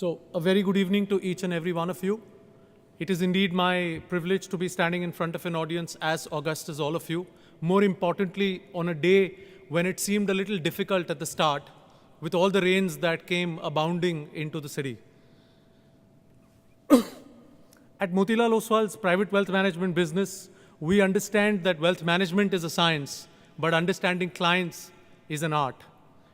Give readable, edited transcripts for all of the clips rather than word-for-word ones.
So, a very good evening to each and every one of you. It is indeed my privilege to be standing in front of an audience as august as all of you. More importantly, on a day when it seemed a little difficult at the start, with all the rains that came abounding into the city. At Motilal Oswal's private wealth management business, we understand that wealth management is a science, but understanding clients is an art.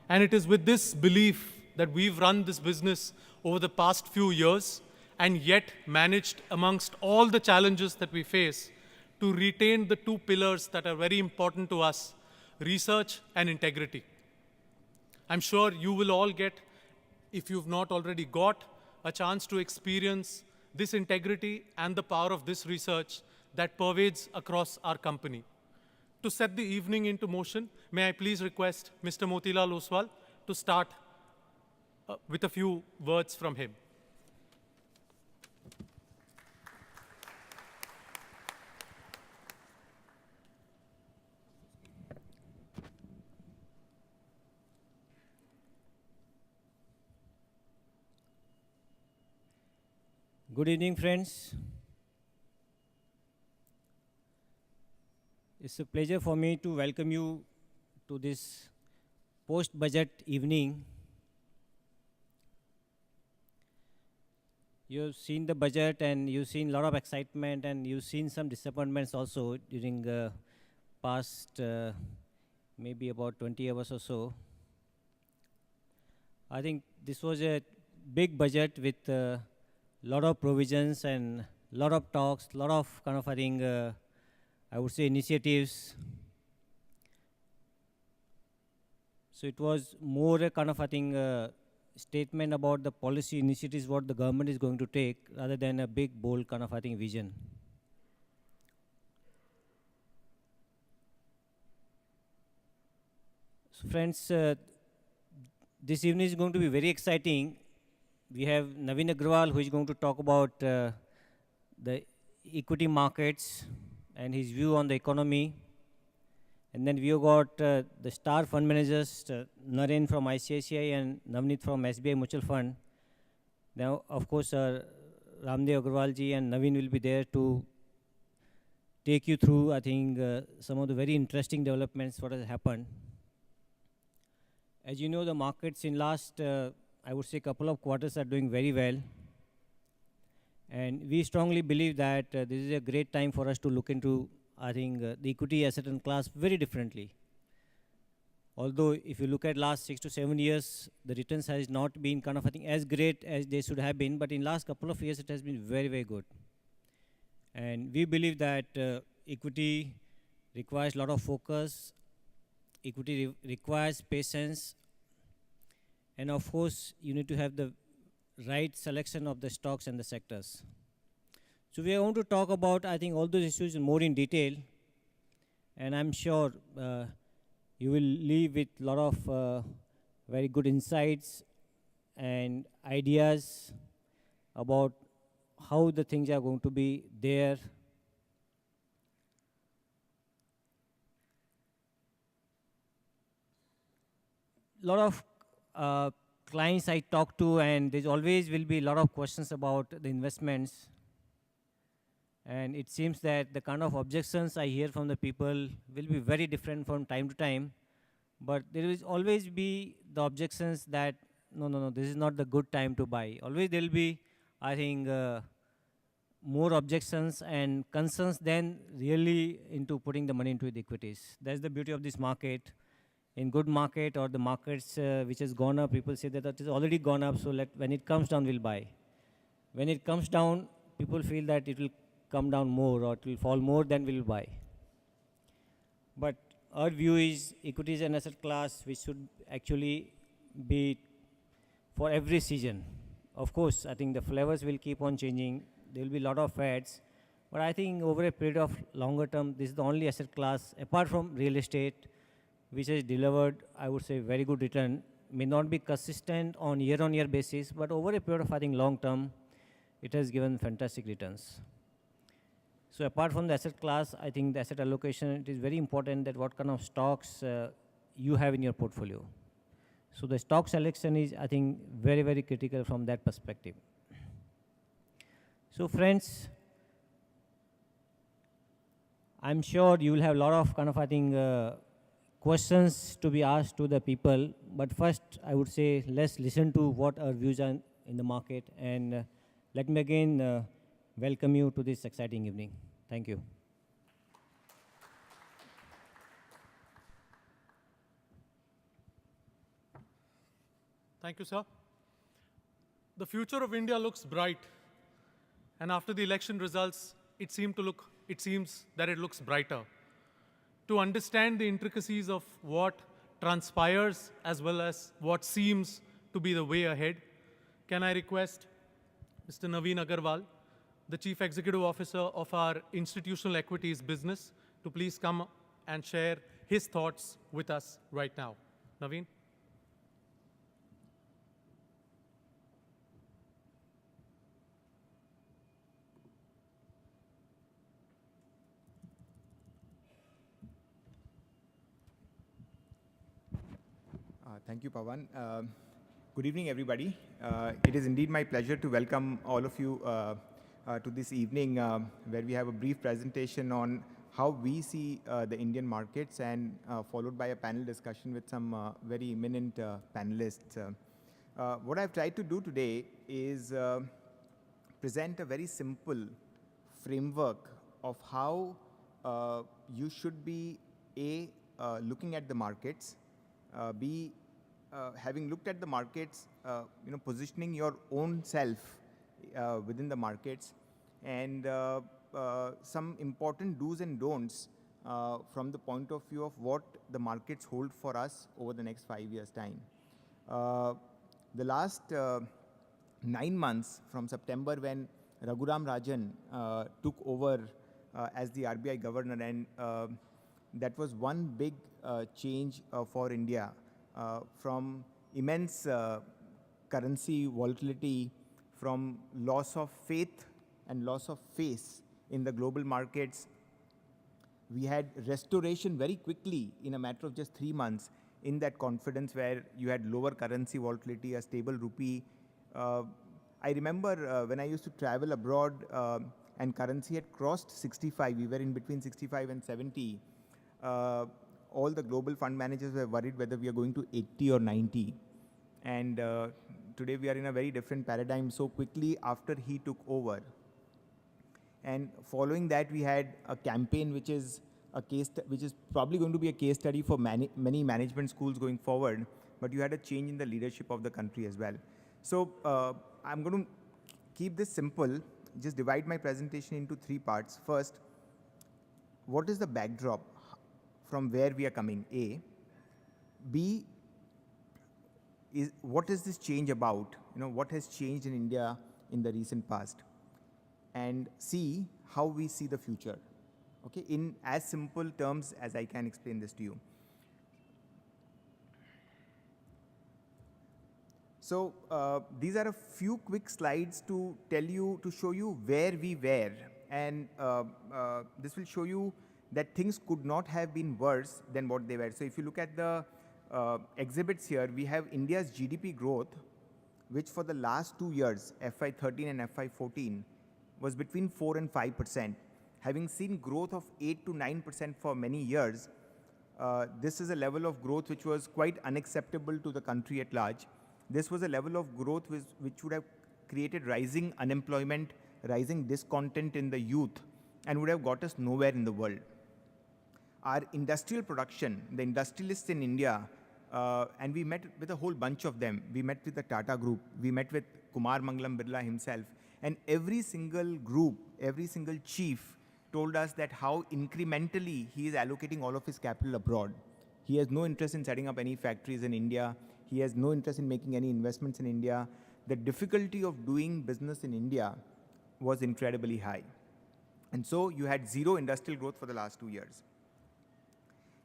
And it is with this belief that we've run this business over the past few years and yet managed, amongst all the challenges that we face, to retain the two pillars that are very important to us: research and integrity. I'm sure you will all get, if you've not already got, a chance to experience this integrity and the power of this research that pervades across our company. To set the evening into motion, may I please request Mr. Motilal Oswal to start with a few words from him. Good evening, friends. It's a pleasure for me to welcome you to this post-budget evening. You've seen the budget and you've seen a lot of excitement and you've seen some disappointments also during the past maybe about 20 hours or so. I think this was a big budget with lot of provisions and lot of talks, lot of kind of, I would say, initiatives. So it was more a kind of, statement about the policy initiatives what the government is going to take rather than a big, bold kind of, vision. So friends, this evening is going to be very exciting. We have Naveen Agrawal, who is going to talk about the equity markets and his view on the economy. And then we have got the star fund managers, Naren from ICICI and Navneet from SBI Mutual Fund. Now, of course, Ramdev Agrawal ji and Naveen will be there to take you through, I think, some of the very interesting developments what has happened. As you know, the markets in last I would say couple of quarters are doing very well. And we strongly believe that this is a great time for us to look into, I think, the equity asset and class very differently. Although if you look at last 6 to 7 years, the returns has not been kind of, I think, as great as they should have been, but in last couple of years, it has been very, very good. And we believe that equity requires a lot of focus, equity requires patience, and of course, you need to have the right selection of the stocks and the sectors. So we are going to talk about, I think, all those issues more in detail. And I'm sure you will leave with a lot of very good insights and ideas about how the things are going to be there. A lot of clients I talk to, and there's always will be a lot of questions about the investments. And it seems that the kind of objections I hear from the people will be very different from time to time. But there will always be the objections that, no, this is not the good time to buy. Always there will be, I think, more objections and concerns than really into putting the money into the equities. That's the beauty of this market. In good market or the markets which has gone up, people say that it has already gone up, so when it comes down, we'll buy. When it comes down, people feel that it will come down more or it will fall more, then we'll buy. But our view is equity is an asset class which should actually be for every season. Of course, I think the flavors will keep on changing. There will be a lot of fads. But I think over a period of longer term, this is the only asset class, apart from real estate, which has delivered, I would say, very good return. May not be consistent on year-on-year basis, but over a period of, I think, long term, it has given fantastic returns. So apart from the asset class, I think the asset allocation, it is very important that what kind of stocks you have in your portfolio. So the stock selection is, I think, very, very critical from that perspective. So friends, I'm sure you will have a lot of kind of, I think, questions to be asked to the people. But first, I would say let's listen to what our views are in the market. And let me again welcome you to this exciting evening. Thank you. Thank you, sir. The future of India looks bright. And after the election results, it seems that it looks brighter. To understand the intricacies of what transpires as well as what seems to be the way ahead, can I request Mr. Naveen Agarwal, the Chief Executive Officer of our Institutional Equities business, to please come and share his thoughts with us right now. Naveen? Thank you, Pawan. Good evening, everybody. It is indeed my pleasure to welcome all of you to this evening where we have a brief presentation on how we see the Indian markets and followed by a panel discussion with some very eminent panelists. What I've tried to do today is present a very simple framework of how you should be looking at the markets, B, having looked at the markets, positioning your own self within the markets, and some important do's and don'ts from the point of view of what the markets hold for us over the next 5 years' time. The last 9 months from September, when Raghuram Rajan took over as the RBI governor, and that was one big change for India, from immense currency volatility, from loss of faith and loss of face in the global markets. We had restoration very quickly in a matter of just 3 months in that confidence, where you had lower currency volatility, a stable rupee. I remember when I used to travel abroad and currency had crossed 65, we were in between 65 and 70. All the global fund managers were worried whether we are going to 80 or 90. And today we are in a very different paradigm so quickly after he took over. And following that, we had a campaign which is probably going to be a case study for many management schools going forward. But you had a change in the leadership of the country as well. So I'm going to keep this simple, just divide my presentation into 3 parts. First, what is the backdrop from where we are coming, A. B, what is this change about? What has changed in India in the recent past? And C, how we see the future. Okay, in as simple terms as I can explain this to you. So these are a few quick slides to show you where we were. And this will show you that things could not have been worse than what they were. So if you look at the exhibits here, we have India's GDP growth, which for the last 2 years, FY13 and FY14, was between 4 and 5%. Having seen growth of 8 to 9% for many years, this is a level of growth which was quite unacceptable to the country at large. This was a level of growth which would have created rising unemployment, rising discontent in the youth, and would have got us nowhere in the world. Our industrial production, the industrialists in India, and we met with a whole bunch of them. We met with the Tata Group. We met with Kumar Mangalam Birla himself. And every single group, every single chief told us that how incrementally he is allocating all of his capital abroad. He has no interest in setting up any factories in India. He has no interest in making any investments in India. The difficulty of doing business in India was incredibly high. And so you had zero industrial growth for the last 2 years.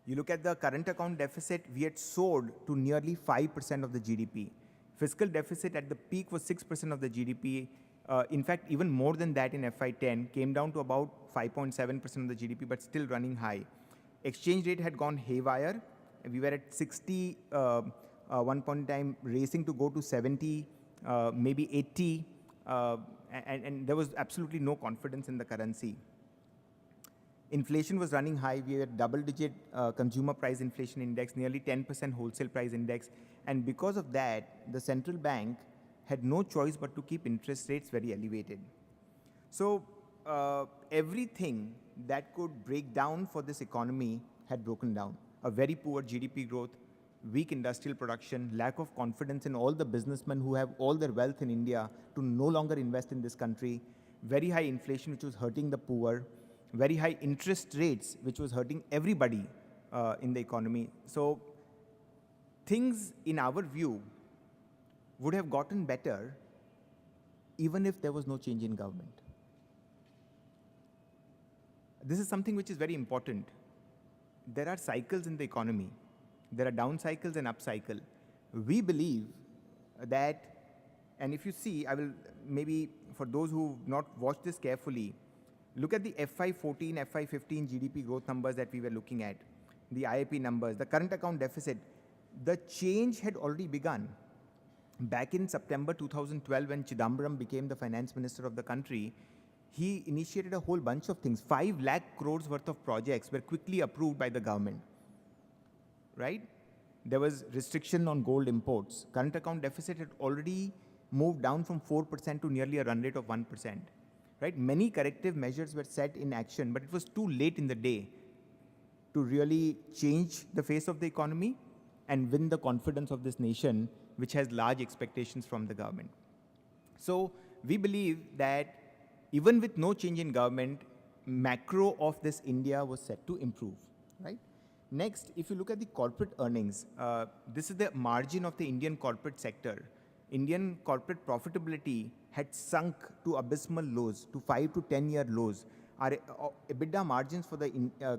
You look at the current account deficit, we had soared to nearly 5% of the GDP. Fiscal deficit at the peak was 6% of the GDP. In fact, even more than that in FY10, came down to about 5.7% of the GDP, but still running high. Exchange rate had gone haywire. We were at 60 one point in time racing to go to 70, maybe 80, and there was absolutely no confidence in the currency. Inflation was running high. We had double-digit consumer price inflation index, nearly 10% wholesale price index. And because of that, the central bank had no choice but to keep interest rates very elevated. So everything that could break down for this economy had broken down. A very poor GDP growth, weak industrial production, lack of confidence in all the businessmen who have all their wealth in India to no longer invest in this country, very high inflation which was hurting the poor, very high interest rates which was hurting everybody in the economy. So things, in our view, would have gotten better even if there was no change in government. This is something which is very important. There are cycles in the economy. There are down cycles and up cycle. We believe that, and if you see, I will maybe, for those who have not watched this carefully, look at the FY14, FY15 GDP growth numbers that we were looking at, the IIP numbers, the current account deficit. The change had already begun. Back in September 2012, when Chidambaram became the finance minister of the country, he initiated a whole bunch of things. 5 lakh crores worth of projects were quickly approved by the government, right? There was restriction on gold imports. Current account deficit had already moved down from 4% to nearly a run rate of 1%, right? Many corrective measures were set in action, but it was too late in the day to really change the face of the economy and win the confidence of this nation, which has large expectations from the government. So we believe that even with no change in government, macro of this India was set to improve, right? Next, if you look at the corporate earnings, this is the margin of the Indian corporate sector. Indian corporate profitability had sunk to abysmal lows, to 5 to 10-year lows. Our EBITDA margins for the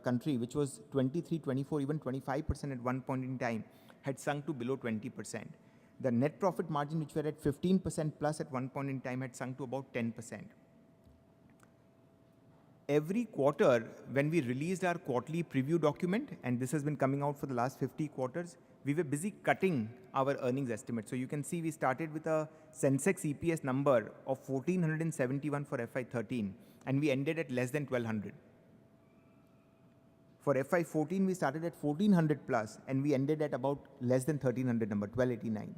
country, which was 23, 24, even 25% at one point in time, had sunk to below 20%. The net profit margin, which were at 15% plus at one point in time, had sunk to about 10%. Every quarter, when we released our quarterly preview document, and this has been coming out for the last 50 quarters, we were busy cutting our earnings estimate. So you can see we started with a Sensex EPS number of 1471 for FY13, and we ended at less than 1200. For FY14, we started at 1400 plus, and we ended at about less than 1300 number, 1289.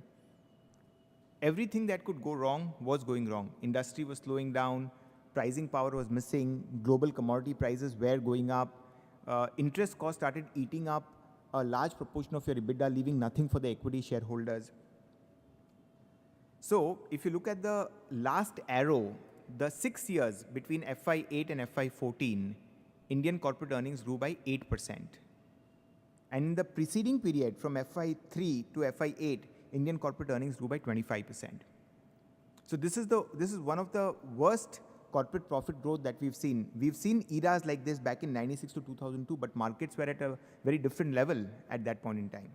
Everything that could go wrong was going wrong. Industry was slowing down, pricing power was missing, global commodity prices were going up, interest costs started eating up a large proportion of your EBITDA, leaving nothing for the equity shareholders. So if you look at the last arrow, the 6 years between FY8 and FY14, Indian corporate earnings grew by 8%. And in the preceding period, from FY3 to FY8, Indian corporate earnings grew by 25%. So this is one of the worst corporate profit growth that we've seen. We've seen eras like this back in 96 to 2002, but markets were at a very different level at that point in time.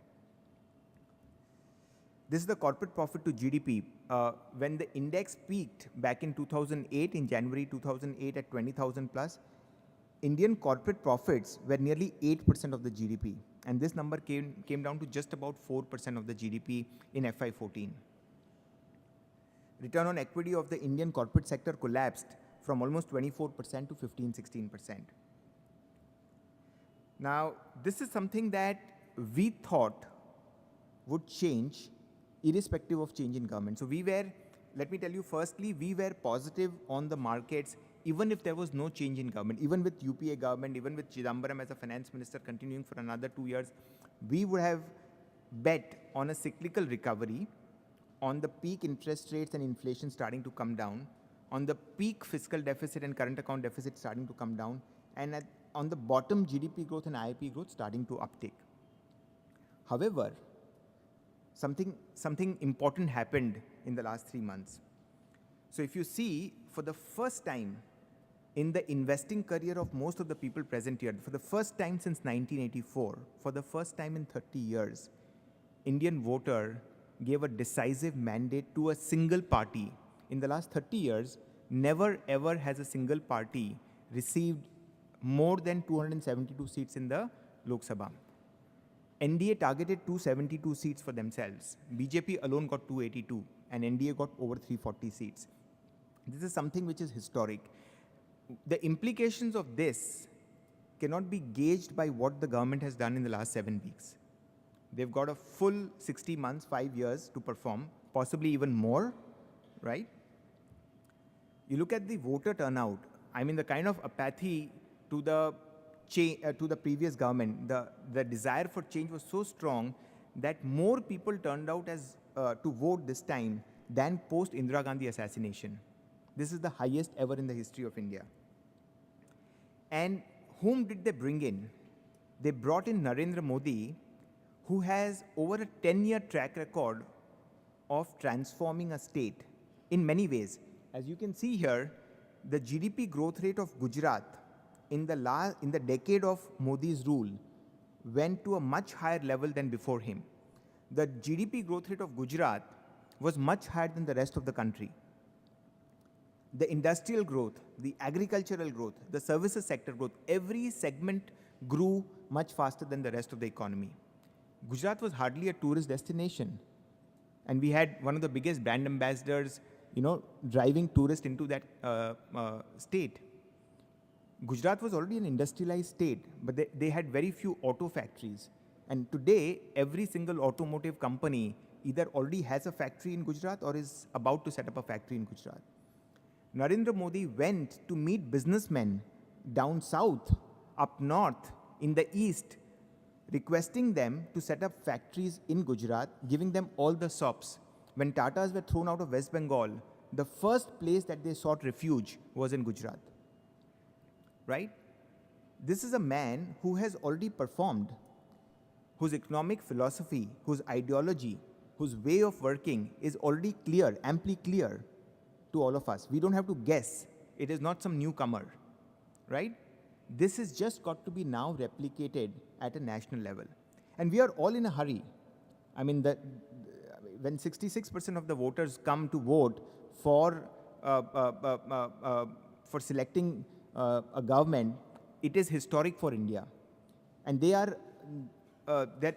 This is the corporate profit to GDP. When the index peaked back in 2008, in January 2008 at 20,000 plus, Indian corporate profits were nearly 8% of the GDP. And this number came down to just about 4% of the GDP in FY14. Return on equity of the Indian corporate sector collapsed from almost 24% to 15-16%. Now, this is something that we thought would change irrespective of change in government. So we were, let me tell you, firstly, we were positive on the markets even if there was no change in government, even with UPA government, even with Chidambaram as a finance minister continuing for another 2 years, we would have bet on a cyclical recovery, on the peak interest rates and inflation starting to come down, on the peak fiscal deficit and current account deficit starting to come down, and on the bottom GDP growth and IIP growth starting to uptake. However, something important happened in the last 3 months. So if you see, for the first time in the investing career of most of the people present here, for the first time since 1984, for the first time in 30 years, Indian voter gave a decisive mandate to a single party. In the last 30 years, never ever has a single party received more than 272 seats in the Lok Sabha. NDA targeted 272 seats for themselves. BJP alone got 282 and NDA got over 340 seats. This is something which is historic. The implications of this cannot be gauged by what the government has done in the last 7 weeks. They've got a full 60 months, 5 years to perform, possibly even more, right? You look at the voter turnout, I mean the kind of apathy to the previous government, the desire for change was so strong that more people turned out as to vote this time than post Indira Gandhi assassination. This is the highest ever in the history of India. And whom did they bring in? They brought in Narendra Modi, who has over a 10-year track record of transforming a state in many ways. As you can see here, the GDP growth rate of Gujarat in the decade of Modi's rule went to a much higher level than before him. The GDP growth rate of Gujarat was much higher than the rest of the country. The industrial growth, the agricultural growth, the services sector growth, every segment grew much faster than the rest of the economy. Gujarat was hardly a tourist destination. And we had one of the biggest brand ambassadors, driving tourists into that state. Gujarat was already an industrialized state, but they had very few auto factories. And today, every single automotive company either already has a factory in Gujarat or is about to set up a factory in Gujarat. Narendra Modi went to meet businessmen down south, up north, in the east, requesting them to set up factories in Gujarat, giving them all the sops. When Tatas were thrown out of West Bengal, the first place that they sought refuge was in Gujarat. Right? This is a man who has already performed, whose economic philosophy, whose ideology, whose way of working is already clear, amply clear to all of us. We don't have to guess. It is not some newcomer, right? This has just got to be now replicated at a national level. And we are all in a hurry. I mean, when 66% of the voters come to vote for selecting a government, it is historic for India. And they're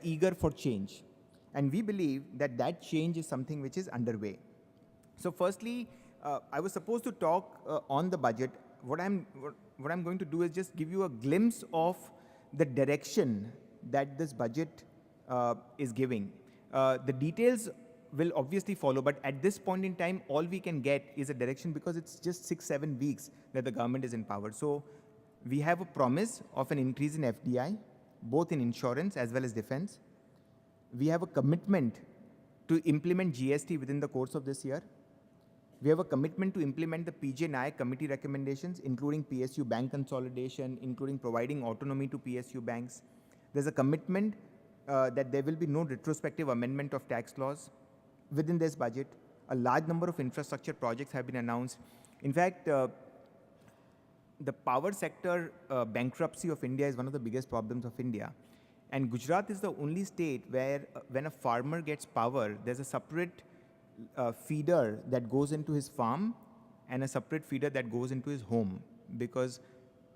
eager for change. And we believe that that change is something which is underway. So firstly, I was supposed to talk on the budget. What I'm going to do is just give you a glimpse of the direction that this budget is giving. The details will obviously follow, but at this point in time, all we can get is a direction because it's just 6-7 weeks that the government is in power. So we have a promise of an increase in FDI, both in insurance as well as defense. We have a commitment to implement GST within the course of this year. We have a commitment to implement the PJ Nayak committee recommendations, including PSU bank consolidation, including providing autonomy to PSU banks. There's a commitment that there will be no retrospective amendment of tax laws within this budget. A large number of infrastructure projects have been announced. In fact, the power sector bankruptcy of India is one of the biggest problems of India. And Gujarat is the only state where when a farmer gets power, there's a separate feeder that goes into his farm and a separate feeder that goes into his home because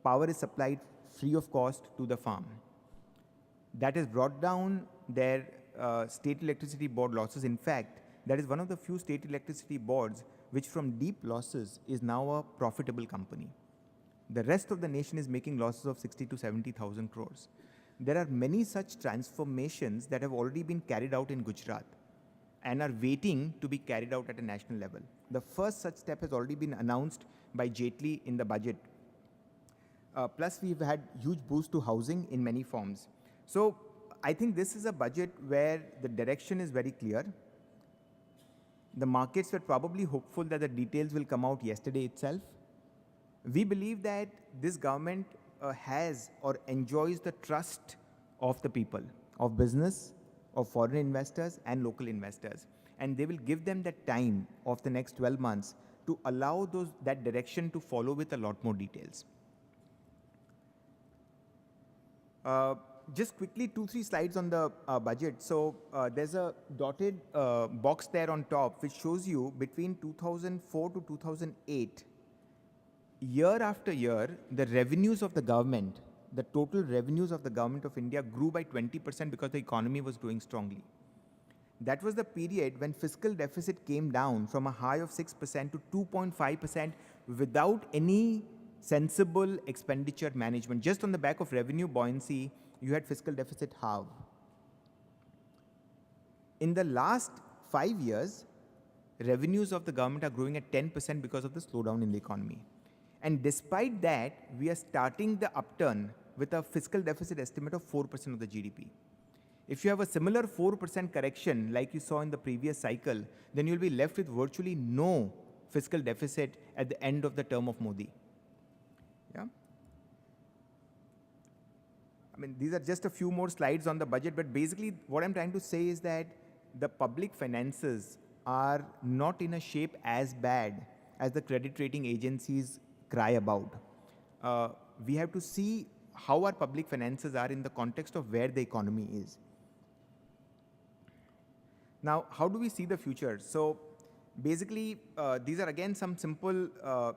power is supplied free of cost to the farm. That has brought down their state electricity board losses. In fact, that is one of the few state electricity boards which from deep losses is now a profitable company. The rest of the nation is making losses of 60 to 70,000 crores. There are many such transformations that have already been carried out in Gujarat and are waiting to be carried out at a national level. The first such step has already been announced by Jaitley in the budget. Plus, we've had huge boost to housing in many forms. So I think this is a budget where the direction is very clear. The markets were probably hopeful that the details will come out yesterday itself. We believe that this government has or enjoys the trust of the people, of business, of foreign investors and local investors. And they will give them that time of the next 12 months to allow that direction to follow with a lot more details. Just quickly, 2-3 slides on the budget. So there's a dotted box there on top which shows you between 2004 to 2008, year after year, the revenues of the government the total revenues of the government of India grew by 20% because the economy was growing strongly. That was the period when fiscal deficit came down from a high of 6% to 2.5% without any sensible expenditure management. Just on the back of revenue buoyancy, you had fiscal deficit halve. In the last 5 years, revenues of the government are growing at 10% because of the slowdown in the economy. And despite that, we are starting the upturn with a fiscal deficit estimate of 4% of the GDP. If you have a similar 4% correction like you saw in the previous cycle, then you'll be left with virtually no fiscal deficit at the end of the term of Modi. Yeah? I mean, these are just a few more slides on the budget, but basically what I'm trying to say is that the public finances are not in a shape as bad as the credit rating agencies cry about. We have to see how our public finances are in the context of where the economy is. Now, how do we see the future? So basically, these are again some simple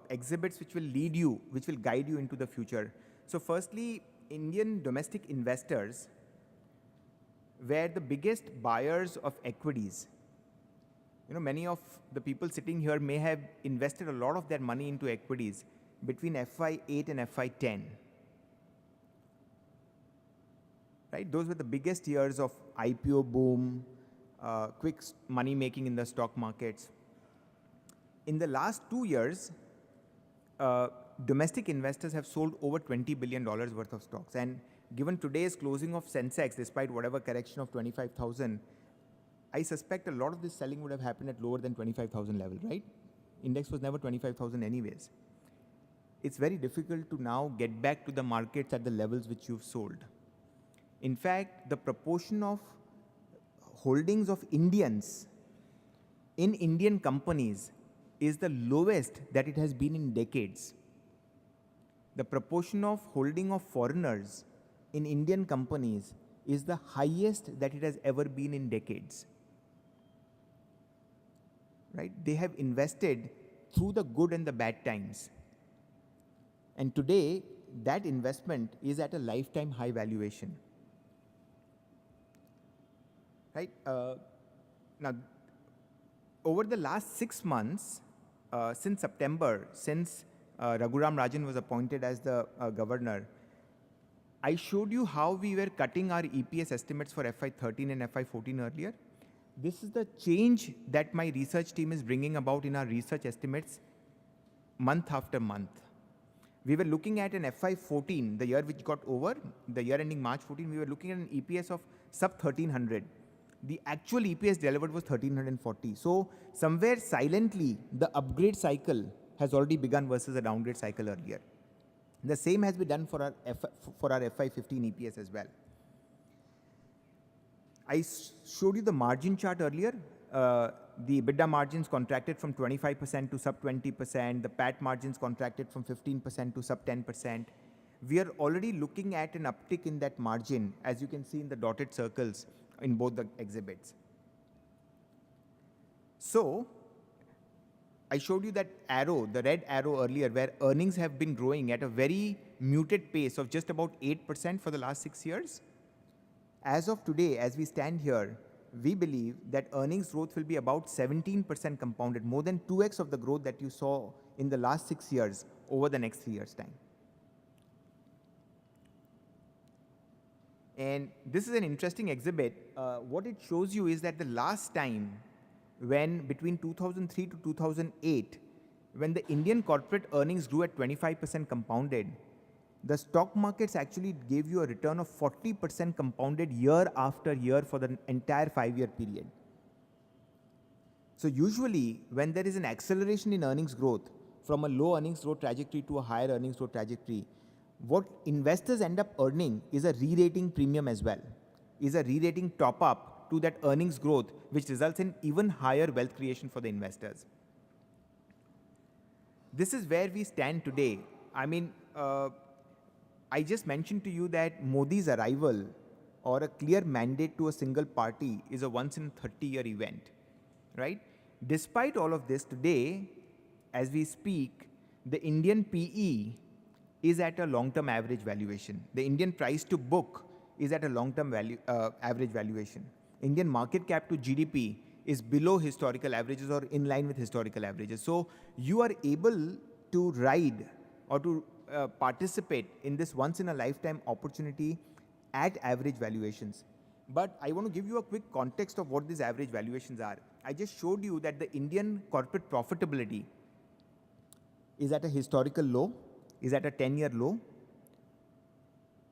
exhibits which will lead you, which will guide you into the future. So firstly, Indian domestic investors were the biggest buyers of equities. You know, many of the people sitting here may have invested a lot of their money into equities between FY8 and FY10. Right? Those were the biggest years of IPO boom, quick money making in the stock markets. In the last 2 years, domestic investors have sold over $20 billion worth of stocks. And given today's closing of Sensex, despite whatever correction of 25,000, I suspect a lot of this selling would have happened at lower than 25,000 level, right? Index was never 25,000 anyways. It's very difficult to now get back to the markets at the levels which you've sold. In fact, the proportion of holdings of Indians in Indian companies is the lowest that it has been in decades. The proportion of holding of foreigners in Indian companies is the highest that it has ever been in decades. Right? They have invested through the good and the bad times. And today, that investment is at a lifetime high valuation. Right? Now, over the last 6 months, since September, since Raghuram Rajan was appointed as the governor, I showed you how we were cutting our EPS estimates for FY13 and FY14 earlier. This is the change that my research team is bringing about in our research estimates month after month. We were looking at an FY14, the year which got over, the year ending March 14, we were looking at an EPS of sub 1300. The actual EPS delivered was 1340. So somewhere silently, the upgrade cycle has already begun versus a downgrade cycle earlier. The same has been done for our FY15 EPS as well. I showed you the margin chart earlier. The EBITDA margins contracted from 25% to sub 20%. The PAT margins contracted from 15% to sub 10%. We are already looking at an uptick in that margin, as you can see in the dotted circles in both the exhibits. So, I showed you that arrow, the red arrow earlier, where earnings have been growing at a very muted pace of just about 8% for the last 6 years. As of today, as we stand here, we believe that earnings growth will be about 17% compounded, more than 2x of the growth that you saw in the last 6 years over the next 3 years' time. And this is an interesting exhibit. What it shows you is that the last time when between 2003 to 2008, when the Indian corporate earnings grew at 25% compounded, the stock markets actually gave you a return of 40% compounded year after year for the entire 5-year period. So usually when there is an acceleration in earnings growth from a low earnings growth trajectory to a higher earnings growth trajectory, what investors end up earning is a re-rating premium as well, is a re-rating top up to that earnings growth, which results in even higher wealth creation for the investors. This is where we stand today. I mean, I just mentioned to you that Modi's arrival or a clear mandate to a single party is a once in 30-year event, right? Despite all of this, today, as we speak, the Indian PE is at a long-term average valuation. The Indian price to book is at a long-term average valuation. Indian market cap to GDP is below historical averages or in line with historical averages. So you are able to ride or to participate in this once-in-a-lifetime opportunity at average valuations. But I want to give you a quick context of what these average valuations are. I just showed you that the Indian corporate profitability is at a historical low, is at a 10-year low.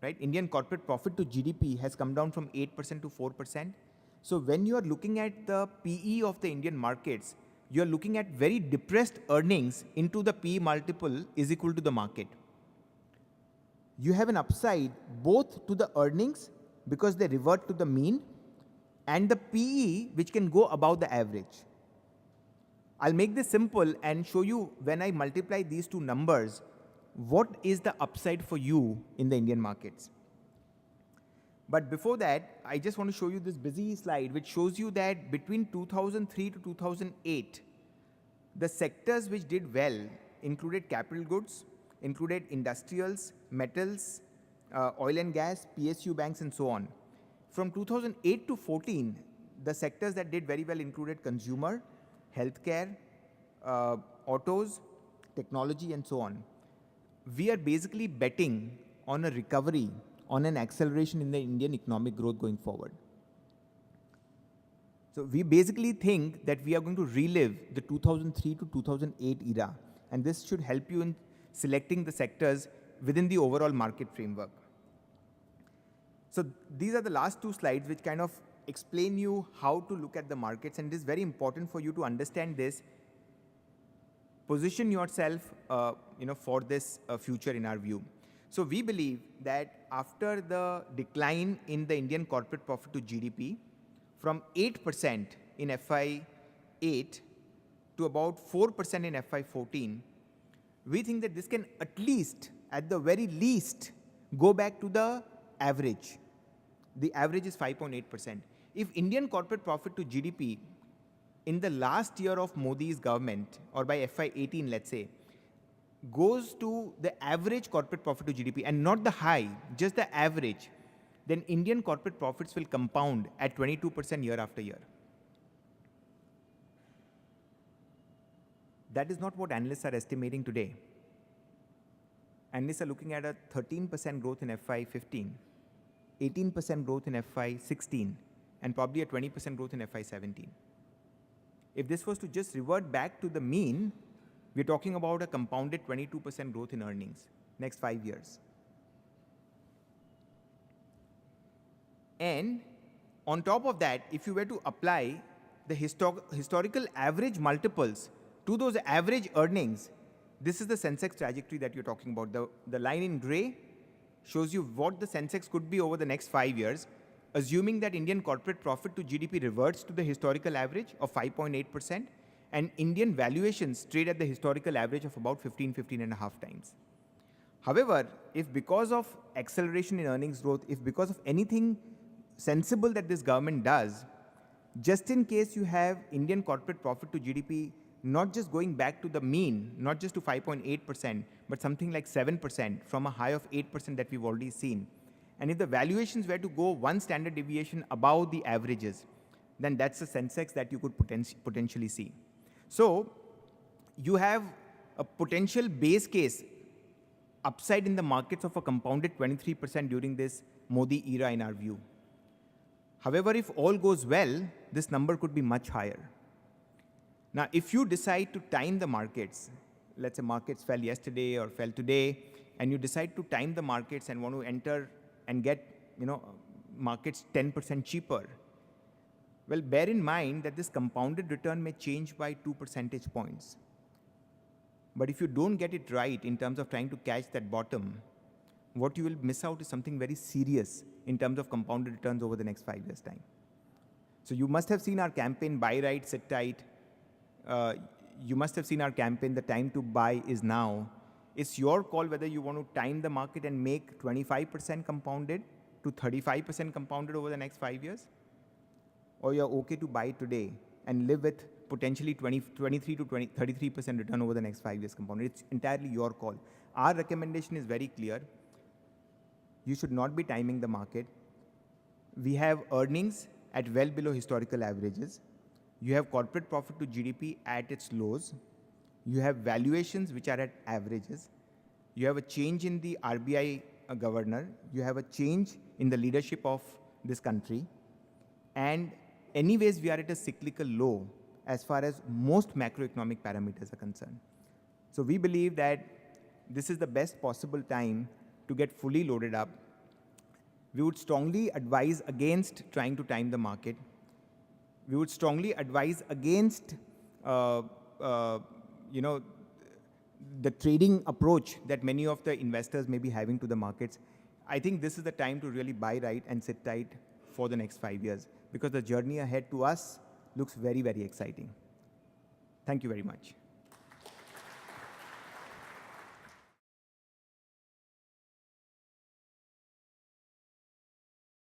Right? Indian corporate profit to GDP has come down from 8% to 4%. So when you are looking at the PE of the Indian markets, you are looking at very depressed earnings into the PE multiple is equal to the market. You have an upside both to the earnings because they revert to the mean and the PE which can go above the average. I'll make this simple and show you when I multiply these two numbers, what is the upside for you in the Indian markets. But before that, I just want to show you this busy slide which shows you that between 2003 to 2008, the sectors which did well included capital goods, included industrials, metals, oil and gas, PSU banks and so on. From 2008 to 14, the sectors that did very well included consumer, healthcare, autos, technology and so on. We are basically betting on a recovery, on an acceleration in the Indian economic growth going forward. So we basically think that we are going to relive the 2003 to 2008 era, and this should help you in selecting the sectors within the overall market framework. So these are the last two slides which kind of explain you how to look at the markets, and it is very important for you to understand this. Position yourself for this future in our view. So we believe that after the decline in the Indian corporate profit to GDP from 8% in FY8 to about 4% in FY14, we think that this can at least, at the very least, go back to the average. The average is 5.8%. If Indian corporate profit to GDP in the last year of Modi's government, or by FY18, let's say, goes to the average corporate profit to GDP and not the high, just the average, then Indian corporate profits will compound at 22% year after year. That is not what analysts are estimating today. Analysts are looking at a 13% growth in FY15, 18% growth in FY16, and probably a 20% growth in FY17. If this was to just revert back to the mean, we're talking about a compounded 22% growth in earnings next 5 years. And on top of that, if you were to apply the historical average multiples to those average earnings, this is the Sensex trajectory that you're talking about. The line in gray shows you what the Sensex could be over the next 5 years, assuming that Indian corporate profit to GDP reverts to the historical average of 5.8%, and Indian valuations trade at the historical average of about 15.5 times. However, if because of acceleration in earnings growth, if because of anything sensible that this government does, just in case you have Indian corporate profit to GDP not just going back to the mean, not just to 5.8%, but something like 7% from a high of 8% that we've already seen. And if the valuations were to go one standard deviation above the averages, then that's a Sensex that you could potentially see. So you have a potential base case upside in the markets of a compounded 23% during this Modi era in our view. However, if all goes well, this number could be much higher. Now, if you decide to time the markets, let's say markets fell yesterday or fell today, and you decide to time the markets and want to enter and get, markets 10% cheaper, well, bear in mind that this compounded return may change by 2 percentage points. But if you don't get it right in terms of trying to catch that bottom, what you will miss out is something very serious in terms of compounded returns over the next 5 years' time. So you must have seen our campaign, buy right, sit tight. You must have seen our campaign, the time to buy is now. It's your call whether you want to time the market and make 25% compounded to 35% compounded over the next 5 years, or you're okay to buy today and live with potentially 23 to 33% return over the next 5 years compounded. It's entirely your call. our recommendation is very clear. You should not be timing the market. We have earnings at well below historical averages. You have corporate profit to GDP at its lows. You have valuations which are at averages. You have a change in the RBI governor. You have a change in the leadership of this country. And anyways, we are at a cyclical low as far as most macroeconomic parameters are concerned. So we believe that this is the best possible time to get fully loaded up. We would strongly advise against trying to time the market. We would strongly advise against, the trading approach that many of the investors may be having to the markets. I think this is the time to really buy right and sit tight for the next 5 years, because the journey ahead to us looks very, very exciting. Thank you very much.